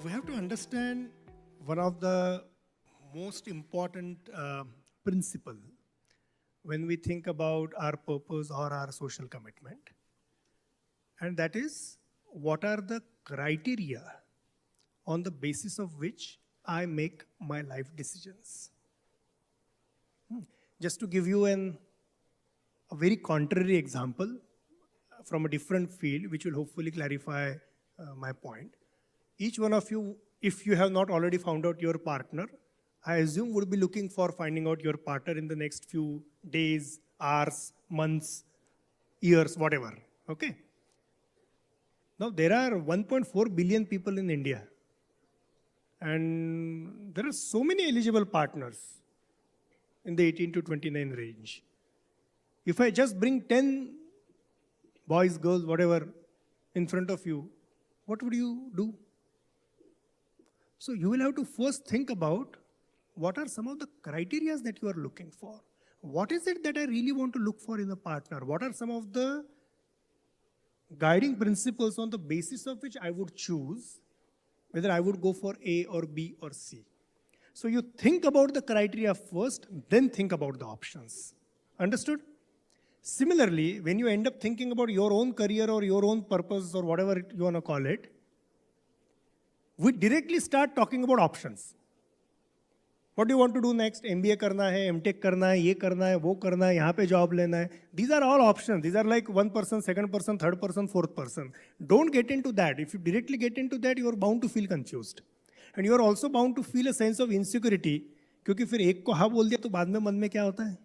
we have to understand one of the most important principle when we think about our purpose or our social commitment. And that is, what are the criteria on the basis of which I make my life decisions? Just to give you a very contrary example from a different field, which will hopefully clarify my point. Each one of you, if you have not already found out your partner, I assume would be looking for finding out your partner in the next few days, hours, months, years, whatever, okay? Now, there are 1.4 billion people in India, and there are so many eligible partners in the 18 to 29 range. If I just bring 10 boys, girls, whatever, in front of you, what would you do? So you will have to first think about what are some of the criteria that you are looking for. What is it that I really want to look for in a partner? What are some of the guiding principles on the basis of which I would choose whether I would go for A or B or C? So you think about the criteria first, then think about the options. Understood? Similarly, when you end up thinking about your own career or your own purpose or whatever you want to call it, we directly start talking about options. What do you want to do next? MBA करना है, MTech करना है, ये करना है, वो करना है, यहाँ पे job लेना है. These are all options. These are like one person, second person, third person, fourth person. Don't get into that. If you directly get into that, you are bound to feel confused. And you are also bound to feel a sense of insecurity. क्योंकि फिर एक को हाँ बोल दिया तो बाद में मन में क्या होता है?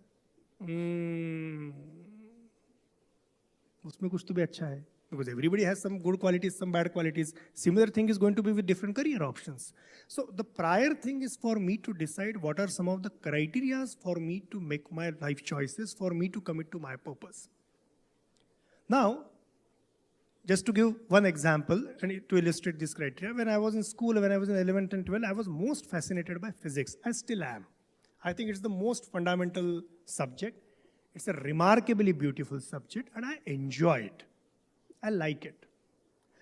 उसमें कुछ तो भी अच्छा है. Because everybody has some good qualities, some bad qualities. Similar thing is going to be with different career options. So the prior thing is for me to decide what are some of the criteria for me to make my life choices, for me to commit to my purpose. Now, just to give one example and to illustrate this criteria, when I was in school, when I was in 11th and 12th, I was most fascinated by physics. I still am. I think it's the most fundamental subject. It's a remarkably beautiful subject and I enjoy it. I like it.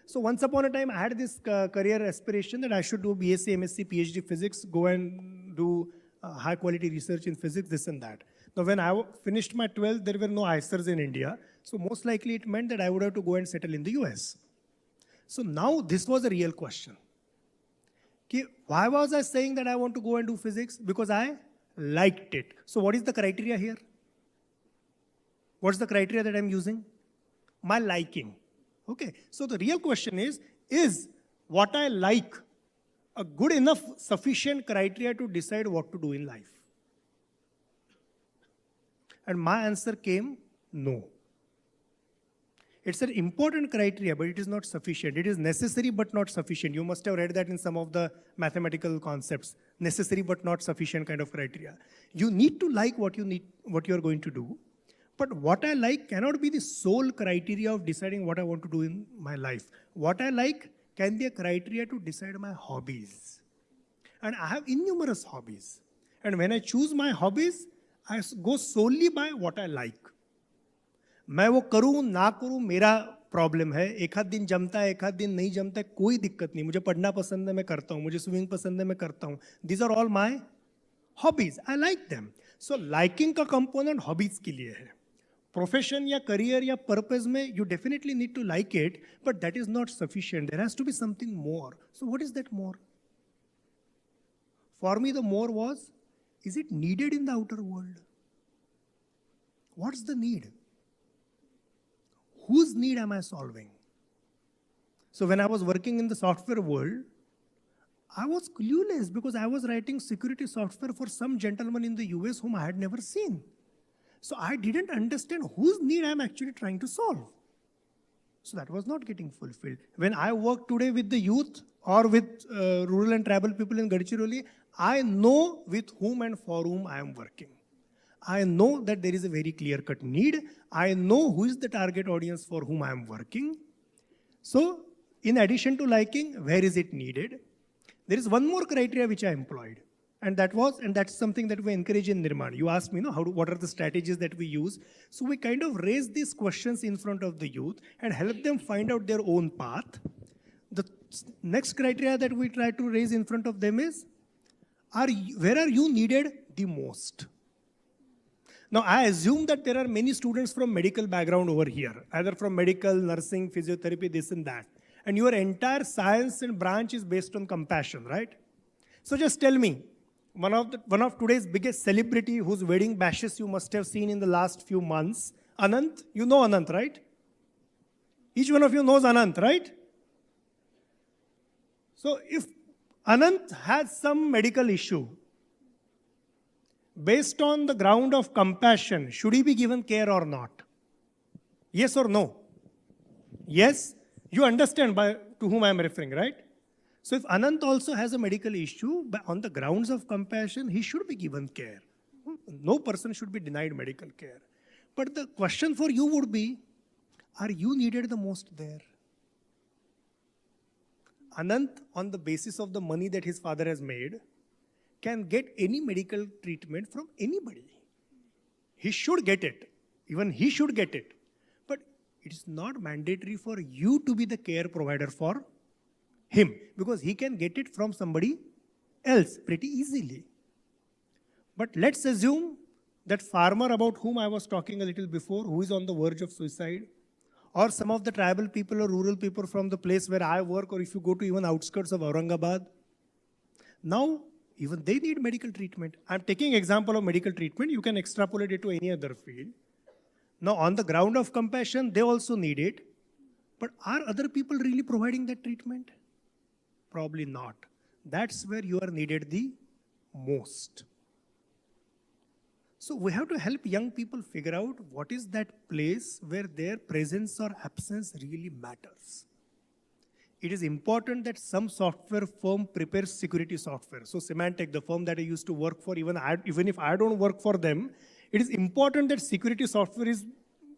So once upon a time, I had this career aspiration that I should do BSc, MSc, PhD physics, go and do high quality research in physics, this and that. Now when I finished my 12th, there were no ICERs in India. So most likely it meant that I would have to go and settle in the US. So now this was a real question. Why was I saying that I want to go and do physics? Because I liked it. So what is the criteria here? What's the criteria that I'm using? My liking. Okay, so the real question is what I like a good enough, sufficient criteria to decide what to do in life? And my answer came, no. It's an important criteria, but it is not sufficient. It is necessary, but not sufficient. You must have read that in some of the mathematical concepts. Necessary, but not sufficient kind of criteria. You need to like what you're going to do. But what I like cannot be the sole criteria of deciding what I want to do in my life. What I like can be a criteria to decide my hobbies. And I have innumerous hobbies. And when I choose my hobbies, I go solely by what I like. मैं वो करूँ ना करूँ मेरा problem है. एक आध दिन जमता है, एक आध दिन नहीं जमता है, कोई दिक्कत नहीं. मुझे पढ़ना पसंद है, मैं करता हूँ. मुझे स्विमिंग पसंद है, मैं करता हूँ. These are all my hobbies. I like them. So liking का component hobbies के लिए है. Profession या career या purpose में you definitely need to like it, but that is not sufficient. There has to be something more. So what is that more? For me, the more was, is it needed in the outer world? What's the need? Whose need am I solving? So when I was working in the software world, I was clueless because I was writing security software for some gentleman in the US whom I had never seen. So I didn't understand whose need I'm actually trying to solve. So that was not getting fulfilled. When I work today with the youth or with rural and tribal people in Gadchiroli, I know with whom and for whom I am working. I know that there is a very clear-cut need. I know who is the target audience for whom I am working. So in addition to liking, where is it needed? There is one more criteria which I employed. And that's something that we encourage in NIRMAN. You asked me, what are the strategies that we use? So we kind of raise these questions in front of the youth and help them find out their own path. The next criteria that we try to raise in front of them is, where are you needed the most? Now, I assume that there are many students from medical background over here, either from medical, nursing, physiotherapy, this and that. And your entire science and branch is based on compassion, right? So just tell me, one of today's biggest celebrity whose wedding bashes you must have seen in the last few months, Anant. You know Anant, right? Each one of you knows Anant, right? So if Anant has some medical issue, based on the ground of compassion, should he be given care or not? Yes or no? Yes? You understand to whom I am referring, right? So if Anant also has a medical issue, on the grounds of compassion, he should be given care. No person should be denied medical care. But the question for you would be, are you needed the most there? Anant, on the basis of the money that his father has made, can get any medical treatment from anybody. He should get it. Even he should get it. But it is not mandatory for you to be the care provider for him, because he can get it from somebody else pretty easily. But let's assume that farmer about whom I was talking a little before, who is on the verge of suicide, or some of the tribal people or rural people from the place where I work, or if you go to even outskirts of Aurangabad, now even they need medical treatment. I'm taking example of medical treatment. You can extrapolate it to any other field. Now, on the ground of compassion, they also need it. But are other people really providing that treatment? Probably not. That's where you are needed the most. So we have to help young people figure out what is that place where their presence or absence really matters. It is important that some software firm prepares security software. So Symantec, the firm that I used to work for, even if I don't work for them, it is important that security software is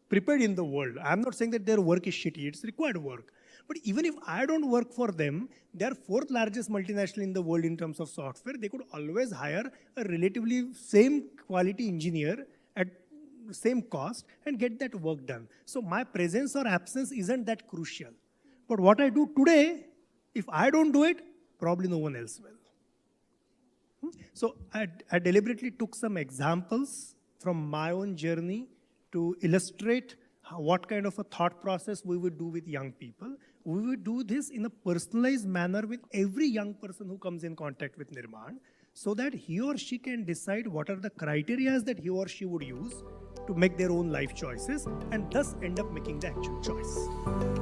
prepared in the world. I'm not saying that their work is shitty, it's required work. But even if I don't work for them, they are fourth largest multinational in the world in terms of software. They could always hire a relatively same quality engineer at same cost and get that work done. So my presence or absence isn't that crucial. But what I do today, if I don't do it, probably no one else will. So I deliberately took some examples from my own journey to illustrate what kind of a thought process we would do with young people. We would do this in a personalized manner with every young person who comes in contact with NIRMAN, so that he or she can decide what are the criteria that he or she would use to make their own life choices and thus end up making the actual choice.